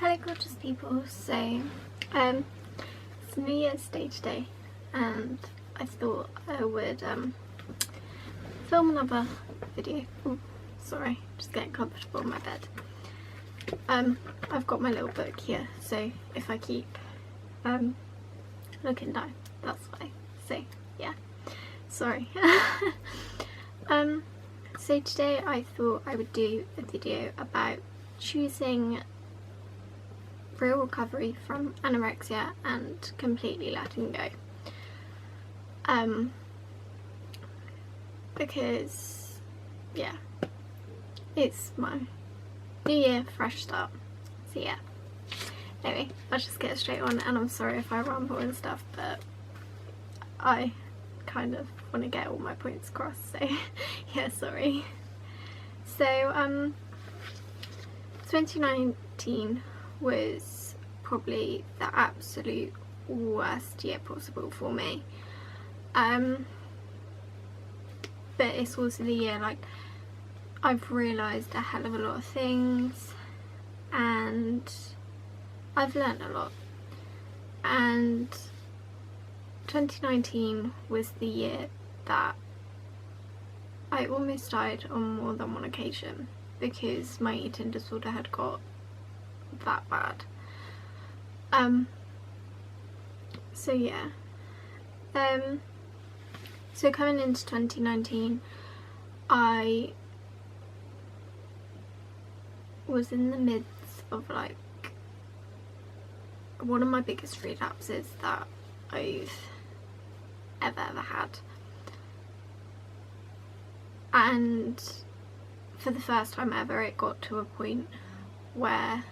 Hello gorgeous people, so it's New Year's Day today and I thought I would film another video. Oh, sorry, just getting comfortable in my bed. I've got my little book here, so if I keep looking down, that's why. So yeah, sorry. So today I thought I would do a video about choosing real recovery from anorexia and completely letting go. Because yeah, it's my new year, fresh start. So yeah, anyway, I'll just get straight on, and I'm sorry if I ramble and stuff, but I kind of want to get all my points across, so yeah, sorry. So 2019 was probably the absolute worst year possible for me, but it's also the year like I've realised a hell of a lot of things and I've learned a lot, and 2019 was the year that I almost died on more than one occasion because my eating disorder had got that bad. So yeah, so coming into 2019 I was in the midst of like one of my biggest relapses that I've ever had, and for the first time ever it got to a point where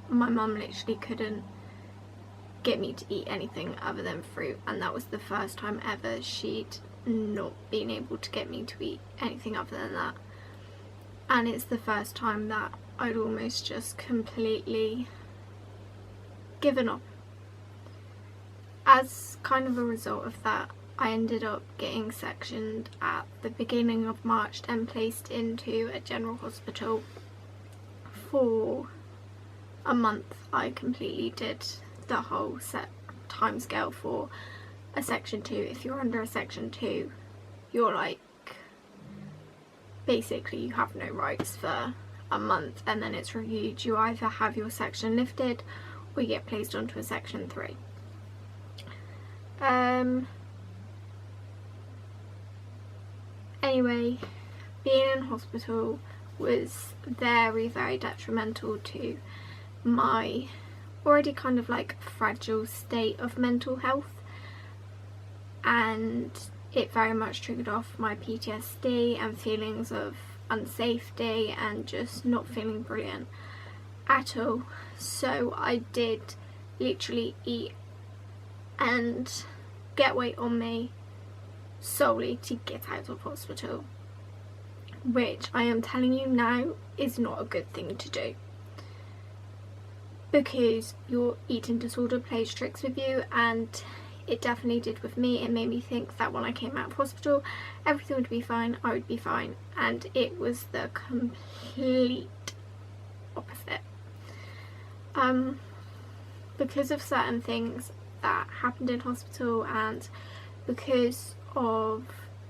my mum literally couldn't get me to eat anything other than fruit, and that was the first time ever she'd not been able to get me to eat anything other than that. And it's the first time that I'd almost just completely given up. As kind of a result of that, I ended up getting sectioned at the beginning of March and placed into a general hospital. For a month I completely did the whole set timescale for a section 2. If you're under a section 2, you're like, basically you have no rights for a month, and then it's reviewed. You either have your section lifted or you get placed onto a section 3. Anyway, being in hospital was very, very detrimental to my already kind of like fragile state of mental health, and it very much triggered off my PTSD and feelings of unsafety and just not feeling brilliant at all. So I did literally eat and get weight on me solely to get out of hospital, which I am telling you now is not a good thing to do, because your eating disorder plays tricks with you, and it definitely did with me. It made me think that when I came out of hospital everything would be fine, I would be fine, and it was the complete opposite. Because of certain things that happened in hospital and because of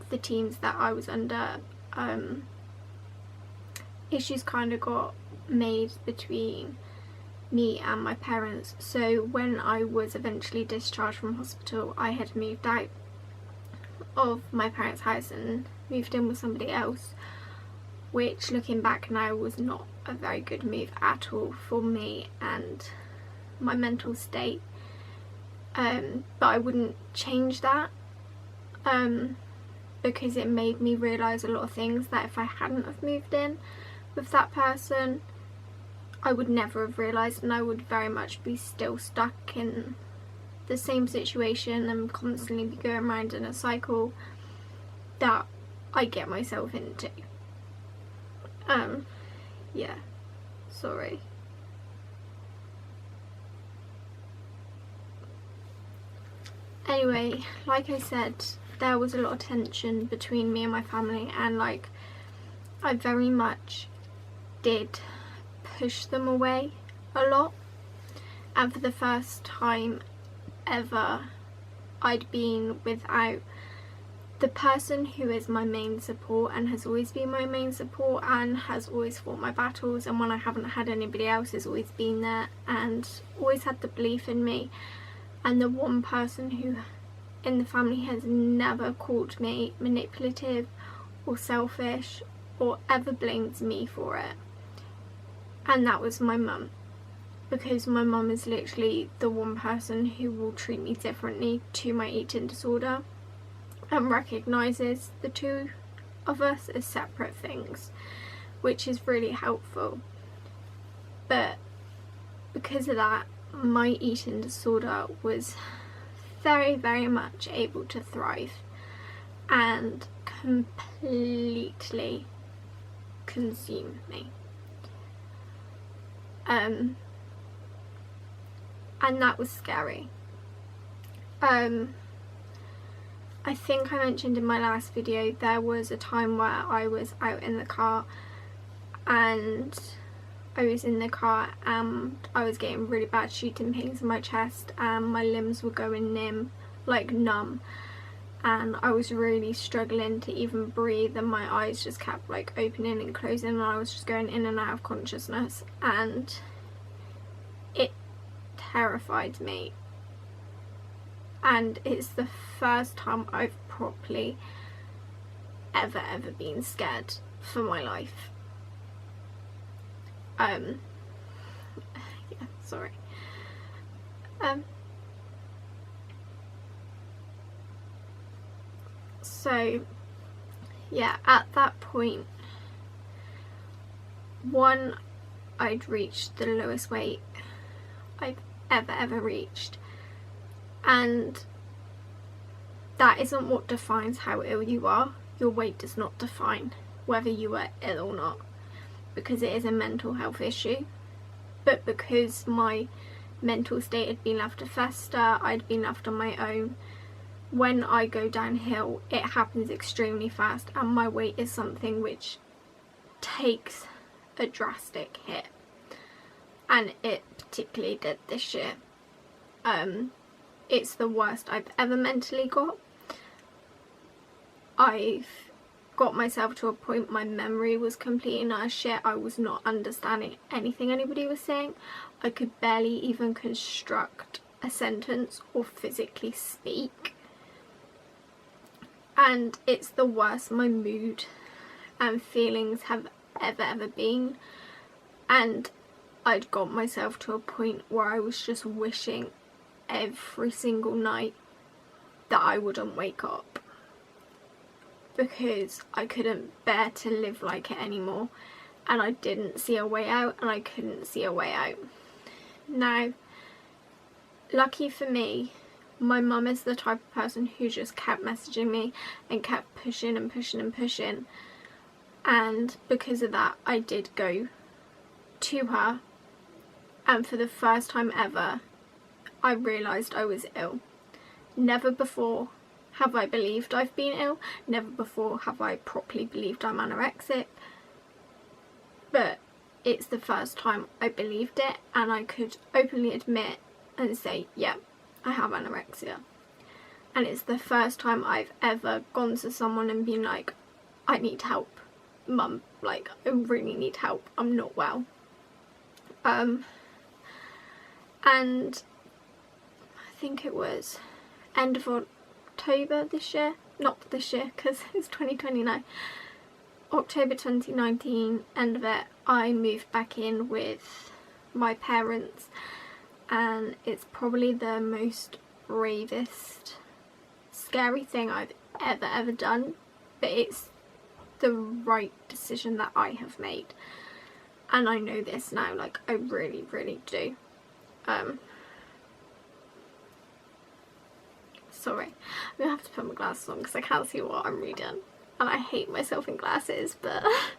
the teams that I was under, issues kind of got made between me and my parents. So when I was eventually discharged from hospital, I had moved out of my parents' house and moved in with somebody else, which looking back now was not a very good move at all for me and my mental state. But I wouldn't change that, because it made me realise a lot of things that if I hadn't have moved in with that person I would never have realised, and I would very much be still stuck in the same situation and constantly be going around in a cycle that I get myself into. Yeah, sorry. Anyway, like I said, there was a lot of tension between me and my family, and like I very much did push them away a lot, and for the first time ever I'd been without the person who is my main support and has always been my main support and has always fought my battles, and when I haven't had anybody else has always been there and always had the belief in me, and the one person who in the family has never called me manipulative or selfish or ever blamed me for it, and that was my mum. Because my mum is literally the one person who will treat me differently to my eating disorder and recognises the two of us as separate things, which is really helpful. But because of that, my eating disorder was very, very much able to thrive and completely consume me. And that was scary. I think I mentioned in my last video there was a time where I was out in the car and I was getting really bad shooting pains in my chest and my limbs were going numb, and I was really struggling to even breathe, and my eyes just kept like opening and closing, and I was just going in and out of consciousness, and it terrified me. And it's the first time I've properly ever been scared for my life. Yeah, sorry. So yeah, at that point, one, I'd reached the lowest weight I've ever reached, and that isn't what defines how ill you are. Your weight does not define whether you are ill or not, because it is a mental health issue. But because my mental state had been left to fester, I'd been left on my own. When I go downhill, it happens extremely fast, and my weight is something which takes a drastic hit, and it particularly did this year. It's the worst I've ever mentally got. I've got myself to a point my memory was completely and utter shit. I was not understanding anything anybody was saying. I could barely even construct a sentence or physically speak. And it's the worst my mood and feelings have ever been. And I'd got myself to a point where I was just wishing every single night that I wouldn't wake up, because I couldn't bear to live like it anymore, and I didn't see a way out, and I couldn't see a way out. Now, lucky for me, my mum is the type of person who just kept messaging me and kept pushing and pushing and pushing, and because of that I did go to her, and for the first time ever I realised I was ill. Never before have I believed I've been ill, never before have I properly believed I'm anorexic, but it's the first time I believed it, and I could openly admit and say, yeah, I have anorexia. And it's the first time I've ever gone to someone and been like, I need help, mum, like I really need help, I'm not well. And I think it was end of October this year, not this year because it's 2020 now, October 2019, end of it, I moved back in with my parents, and it's probably the most bravest, scary thing I've ever done, but it's the right decision that I have made, and I know this now, like I really do. Sorry, I'm gonna have to put my glasses on because I can't see what I'm reading, and I hate myself in glasses, but oh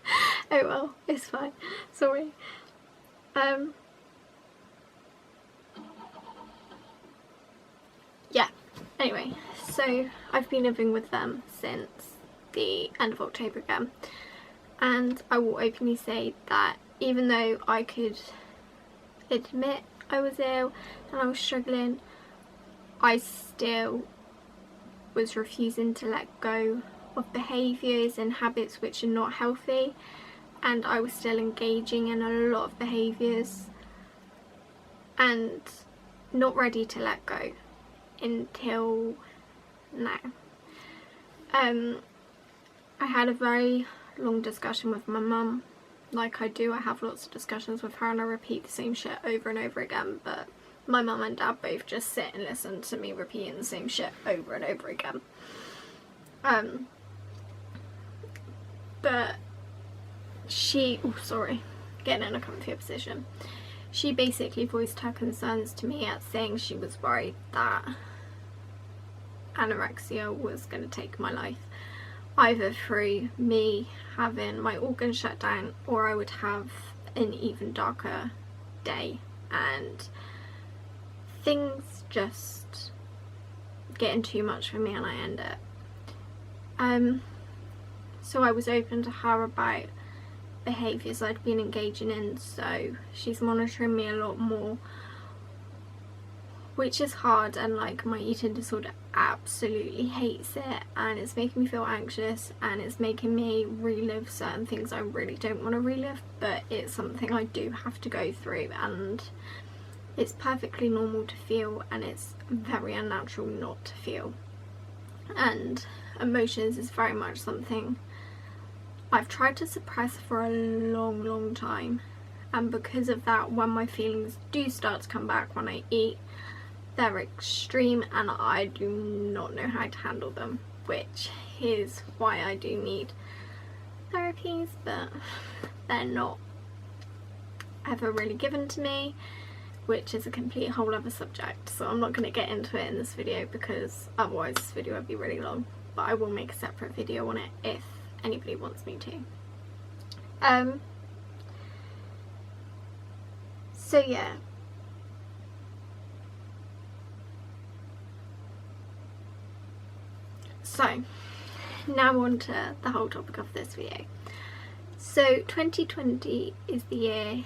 well, it's fine. Sorry. Yeah, anyway, so I've been living with them since the end of October again, and I will openly say that even though I could admit I was ill and I was struggling, I still was refusing to let go of behaviours and habits which are not healthy, and I was still engaging in a lot of behaviours and not ready to let go until now. I had a very long discussion with my mum. Like I do, I have lots of discussions with her and I repeat the same shit over and over again, but my mum and dad both just sit and listen to me repeating the same shit over and over again. But she, getting in a comfier position. She basically voiced her concerns to me at saying she was worried that anorexia was going to take my life, either through me having my organs shut down or I would have an even darker day and things just getting too much for me and I end it. So I was open to her about behaviours I'd been engaging in, so she's monitoring me a lot more, which is hard, and like my eating disorder absolutely hates it and it's making me feel anxious and it's making me relive certain things I really don't want to relive, but it's something I do have to go through and it's perfectly normal to feel and it's very unnatural not to feel. And emotions is very much something I've tried to suppress for a long time, and because of that, when my feelings do start to come back when I eat, they're extreme and I do not know how to handle them, which is why I do need therapies, but they're not ever really given to me, which is a complete whole other subject, so I'm not going to get into it in this video because otherwise this video would be really long, but I will make a separate video on it if anybody wants me to. So yeah, so now on to the whole topic of this video. So 2020 is the year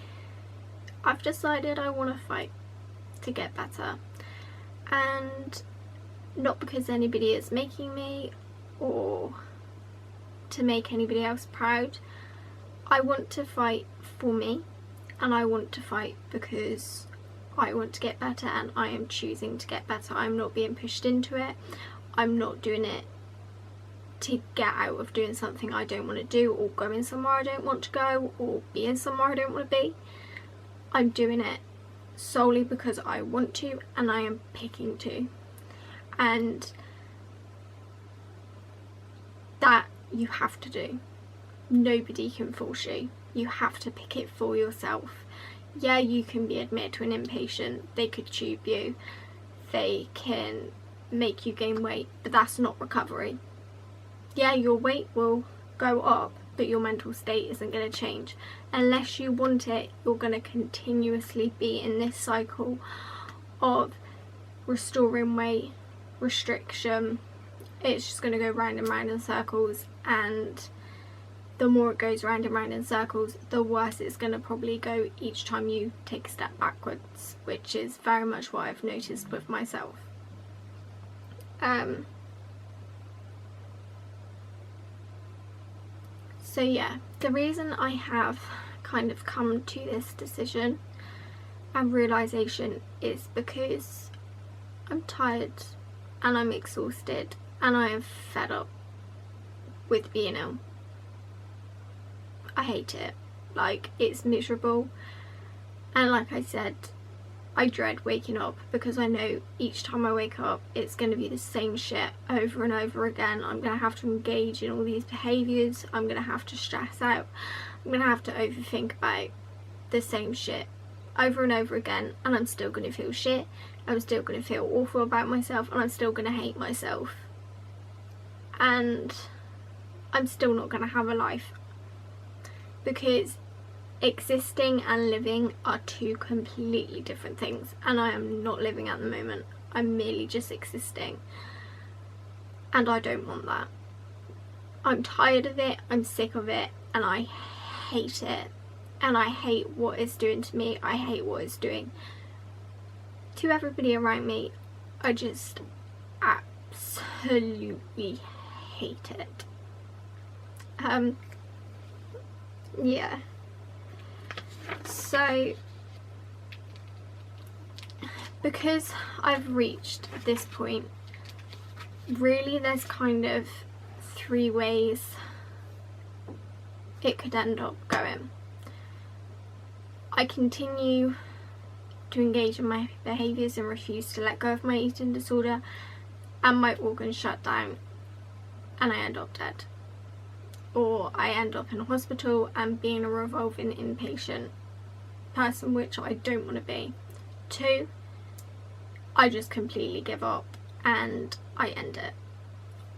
I've decided I want to fight to get better, and not because anybody is making me or to make anybody else proud. I want to fight for me and I want to fight because I want to get better and I am choosing to get better. I'm not being pushed into it. I'm not doing it to get out of doing something I don't want to do or going somewhere I don't want to go or being somewhere I don't want to be. I'm doing it solely because I want to and I am picking to, and that you have to do. Nobody can force you. You have to pick it for yourself. Yeah, you can be admitted to an inpatient, they could tube you, they can make you gain weight, but that's not recovery. Yeah, your weight will go up, but your mental state isn't going to change. Unless you want it, you're going to continuously be in this cycle of restoring weight, restriction. It's just going to go round and round in circles, and the more it goes round and round in circles, the worse it's going to probably go each time you take a step backwards, which is very much what I've noticed with myself. So yeah, the reason I have kind of come to this decision and realisation is because I'm tired and I'm exhausted and I am fed up with being ill. I hate it. Like, it's miserable, and like I said, I dread waking up because I know each time I wake up it's going to be the same shit over and over again. I'm going to have to engage in all these behaviours, I'm going to have to stress out, I'm going to have to overthink about the same shit over and over again, and I'm still going to feel shit, I'm still going to feel awful about myself, and I'm still going to hate myself, and I'm still not going to have a life, because existing and living are two completely different things, and I am not living at the moment. I'm merely just existing, and I don't want that. I'm tired of it, I'm sick of it, and I hate it, and I hate what it's doing to me. I hate what it's doing to everybody around me, I just absolutely hate it. Yeah. So, because I've reached this point, really there's kind of 3 ways it could end up going. I continue to engage in my behaviours and refuse to let go of my eating disorder, and my organs shut down and I end up dead. Or I end up in a hospital and being a revolving inpatient person, which I don't want to be. 2, I just completely give up and I end it.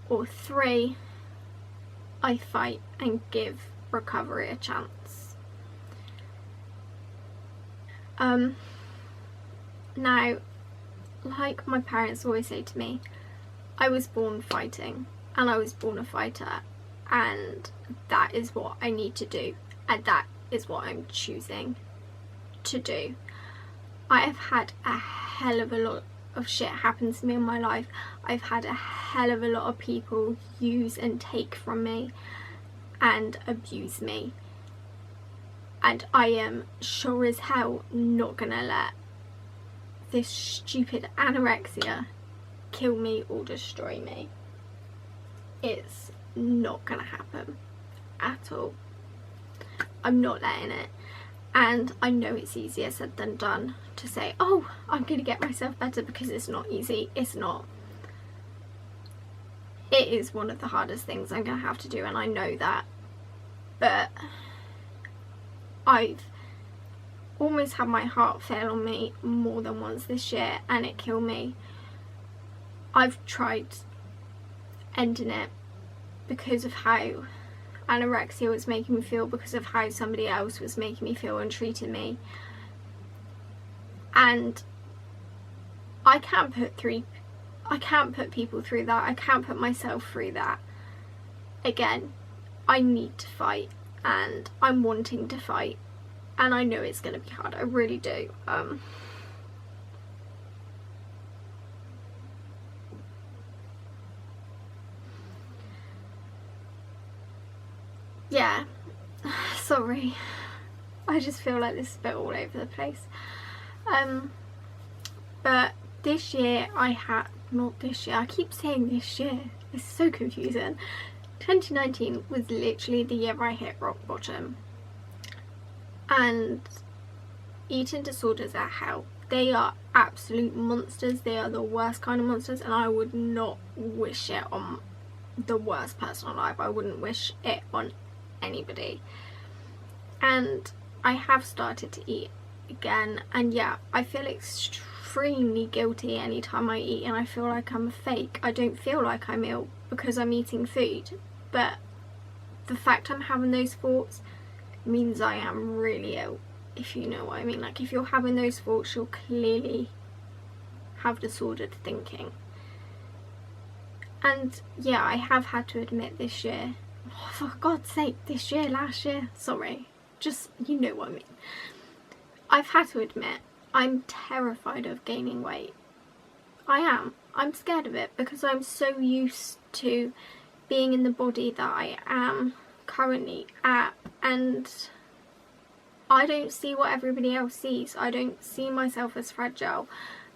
Or 3, I fight and give recovery a chance. Now, like my parents always say to me, I was born fighting and I was born a fighter, and that is what I need to do, and that is what I'm choosing to do. I have had a hell of a lot of shit happen to me in my life. I've had a hell of a lot of people use and take from me and abuse me, and I am sure as hell not gonna let this stupid anorexia kill me or destroy me. It's not gonna happen at all. I'm not letting it. And I know it's easier said than done to say, oh, I'm gonna get myself better, because it's not easy. It's not. It is one of the hardest things I'm gonna have to do, and I know that. But I've almost had my heart fail on me more than once this year, and it killed me. I've tried ending it because of how anorexia was making me feel, because of how somebody else was making me feel and treating me. And I can't put people through that. I can't put myself through that again. I need to fight, and I'm wanting to fight, and I know it's going to be hard. I really do. Yeah, sorry, I just feel like this is a bit all over the place. But this year I keep saying this year, it's so confusing. 2019 was literally the year I hit rock bottom, and eating disorders are hell. They are absolute monsters. They are the worst kind of monsters, and I would not wish it on the worst person alive. I wouldn't wish it on anybody. And I have started to eat again, and yeah, I feel extremely guilty anytime I eat, and I feel like I'm a fake. I don't feel like I'm ill because I'm eating food, but the fact I'm having those thoughts means I am really ill, if you know what I mean. Like, if you're having those thoughts, you'll clearly have disordered thinking. And yeah, I have had to admit this year, oh, for God's sake, this year, last year, sorry, just, you know what I mean. I've had to admit, I'm terrified of gaining weight. I am. I'm scared of it because I'm so used to being in the body that I am currently at, and I don't see what everybody else sees. I don't see myself as fragile.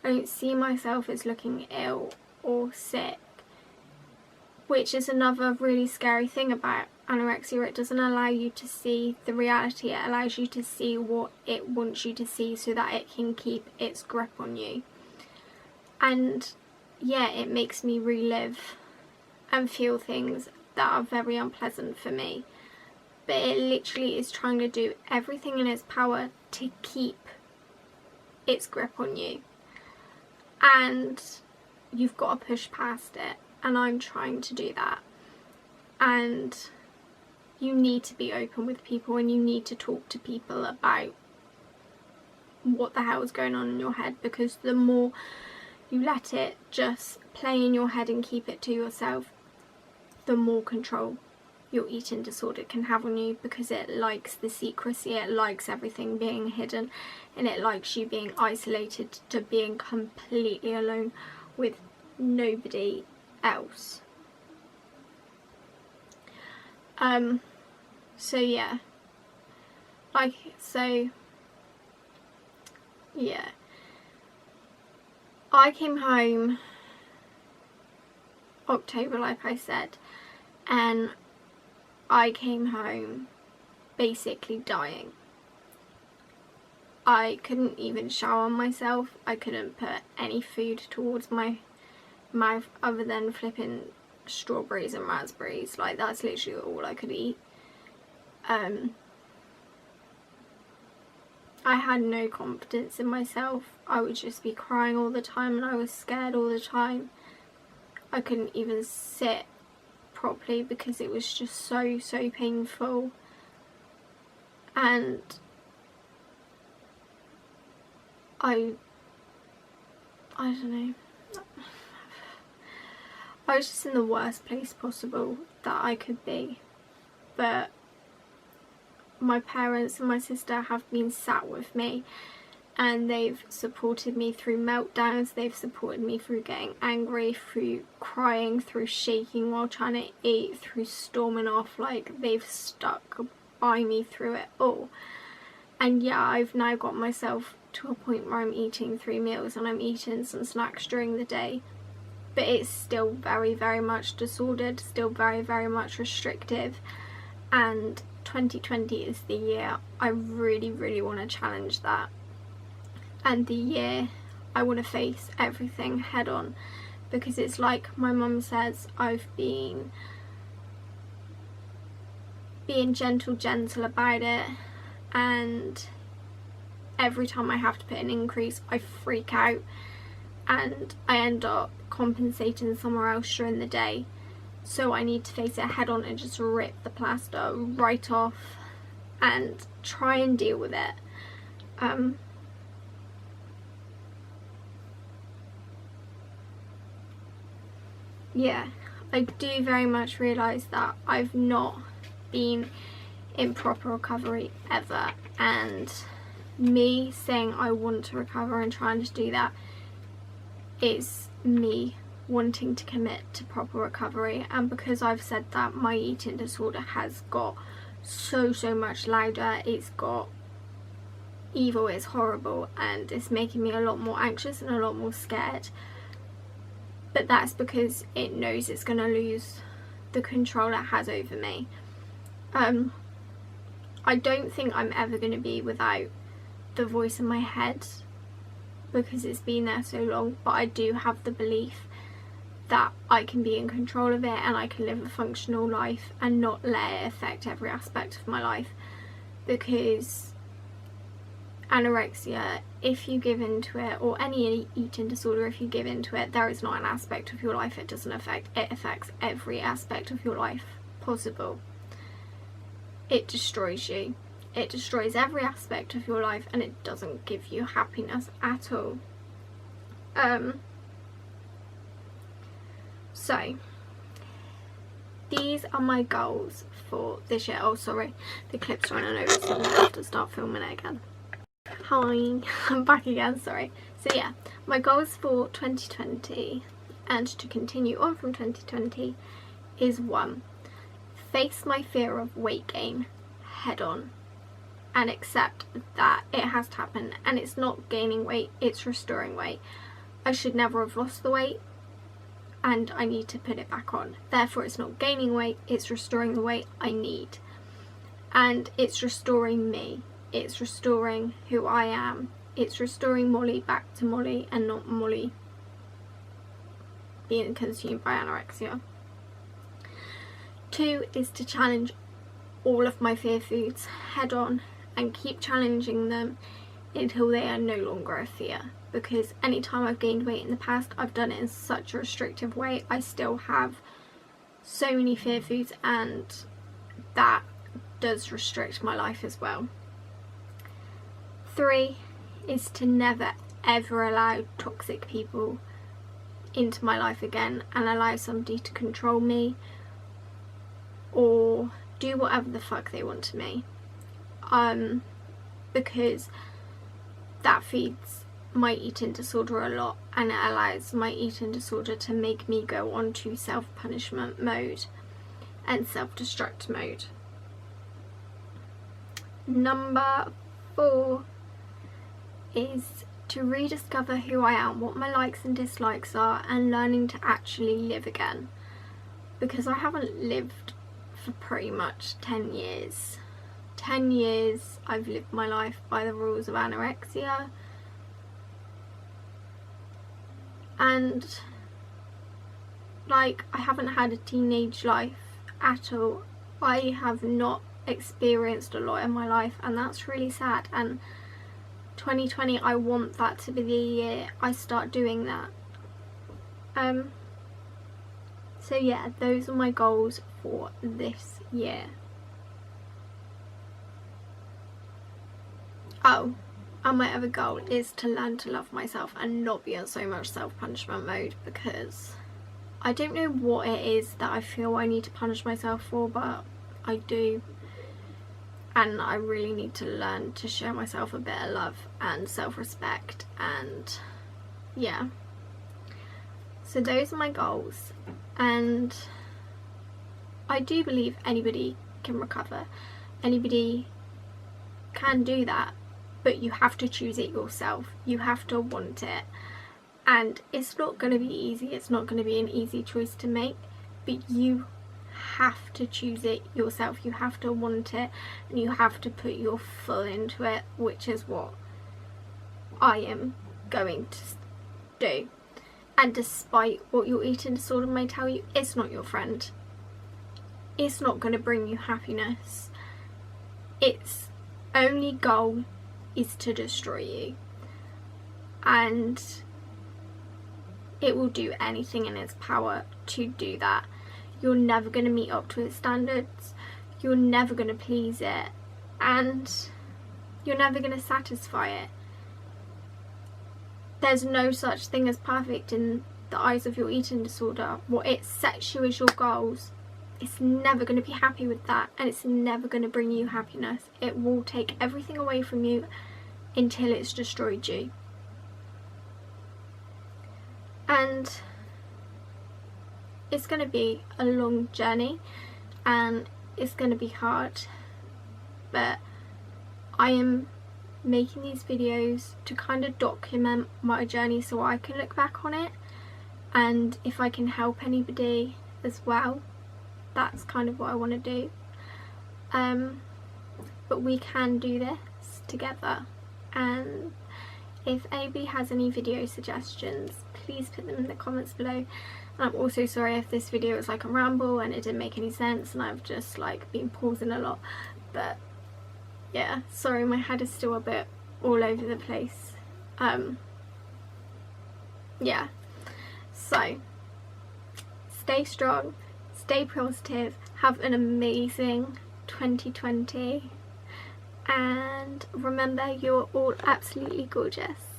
I don't see myself as looking ill or sick, which is another really scary thing about anorexia. It doesn't allow you to see the reality. It allows you to see what it wants you to see so that it can keep its grip on you. And yeah, it makes me relive and feel things that are very unpleasant for me. But it literally is trying to do everything in its power to keep its grip on you. And you've got to push past it. And I'm trying to do that. And you need to be open with people, and you need to talk to people about what the hell is going on in your head, because the more you let it just play in your head and keep it to yourself, the more control your eating disorder can have on you, because it likes the secrecy, it likes everything being hidden, and it likes you being isolated to being completely alone with nobody else. So yeah, I came home October, like I said, and I came home basically dying. I couldn't even shower myself, I couldn't put any food towards my mouth other than flipping strawberries and raspberries. Like, that's literally all I could eat. I had no confidence in myself. I would just be crying all the time, and I was scared all the time. I couldn't even sit properly because it was just so painful. And I don't know, I was just in the worst place possible that I could be. But my parents and my sister have been sat with me, and they've supported me through meltdowns, they've supported me through getting angry, through crying, through shaking while trying to eat, through storming off. Like, they've stuck by me through it all. And yeah, I've now got myself to a point where I'm eating 3 meals and I'm eating some snacks during the day, but it's still very much disordered, still very much restrictive. And 2020 is the year I really want to challenge that, and the year I want to face everything head on, because it's like my mum says, I've been being gentle about it, and every time I have to put an increase I freak out and I end up compensating somewhere else during the day. So I need to face it head on and just rip the plaster right off and try and deal with it. Yeah, I do very much realise that I've not been in proper recovery ever, and me saying I want to recover and trying to do that is me wanting to commit to proper recovery. And because I've said that, my eating disorder has got so much louder, it's got evil, it's horrible, and it's making me a lot more anxious and a lot more scared. But that's because it knows it's going to lose the control it has over me. I don't think I'm ever going to be without the voice in my head, because it's been there so long, but I do have the belief that I can be in control of it and I can live a functional life and not let it affect every aspect of my life. Because anorexia, if you give into it, or any eating disorder, if you give into it, there is not an aspect of your life it doesn't affect. It affects every aspect of your life possible. It destroys you. It destroys every aspect of your life, and it doesn't give you happiness at all. So these are my goals for this year. Oh, sorry, the clip's running over, so I have to start filming it again. Hi, I'm back again, sorry. So yeah, my goals for 2020 and to continue on from 2020 is 1. Face my fear of weight gain head on and accept that it has to happen, and it's not gaining weight, it's restoring weight. I should never have lost the weight and I need to put it back on. Therefore it's not gaining weight, it's restoring the weight I need. And it's restoring me. It's restoring who I am. It's restoring Molly back to Molly and not Molly being consumed by anorexia. 2 is to challenge all of my fear foods head on and keep challenging them until they are no longer a fear. Because anytime I've gained weight in the past, I've done it in such a restrictive way. I still have so many fear foods, and that does restrict my life as well. 3 is to never ever allow toxic people into my life again and allow somebody to control me or do whatever the fuck they want to me, because that feeds my eating disorder a lot, and it allows my eating disorder to make me go on to self-punishment mode and self-destruct mode. Number 4 is to rediscover who I am, what my likes and dislikes are, and learning to actually live again, because I haven't lived for pretty much 10 years. 10 years I've lived my life by the rules of anorexia, and like, I haven't had a teenage life at all. I have not experienced a lot in my life, and that's really sad, and 2020, I want that to be the year I start doing that. So yeah, those are my goals for this year. Oh, and my other goal is to learn to love myself and not be in so much self-punishment mode, because I don't know what it is that I feel I need to punish myself for, but I do. And I really need to learn to show myself a bit of love and self-respect, and yeah. So those are my goals, and I do believe anybody can recover. Anybody can do that, but you have to choose it yourself. You have to want it, and it's not going to be easy. It's not going to be an easy choice to make, but you have to choose it yourself. You have to want it, and you have to put your full into it, which is what I am going to do. And despite what your eating disorder may tell you, it's not your friend. It's not going to bring you happiness. Its only goal is to destroy you, and it will do anything in its power to do that. You're never going to meet up to its standards, you're never going to please it, and you're never going to satisfy it. There's no such thing as perfect in the eyes of your eating disorder. What it sets you as your goals, it's never going to be happy with that, and it's never going to bring you happiness. It will take everything away from you until it's destroyed you. And it's going to be a long journey, and it's going to be hard, but I am making these videos to kind of document my journey so I can look back on it, and if I can help anybody as well, that's kind of what I want to do. But we can do this together, and if anybody has any video suggestions, please put them in the comments below. And I'm also sorry if this video is like a ramble and it didn't make any sense and I've just like been pausing a lot, but yeah, sorry, my head is still a bit all over the place. Yeah, so stay strong, stay positive, have an amazing 2020, and remember, you're all absolutely gorgeous.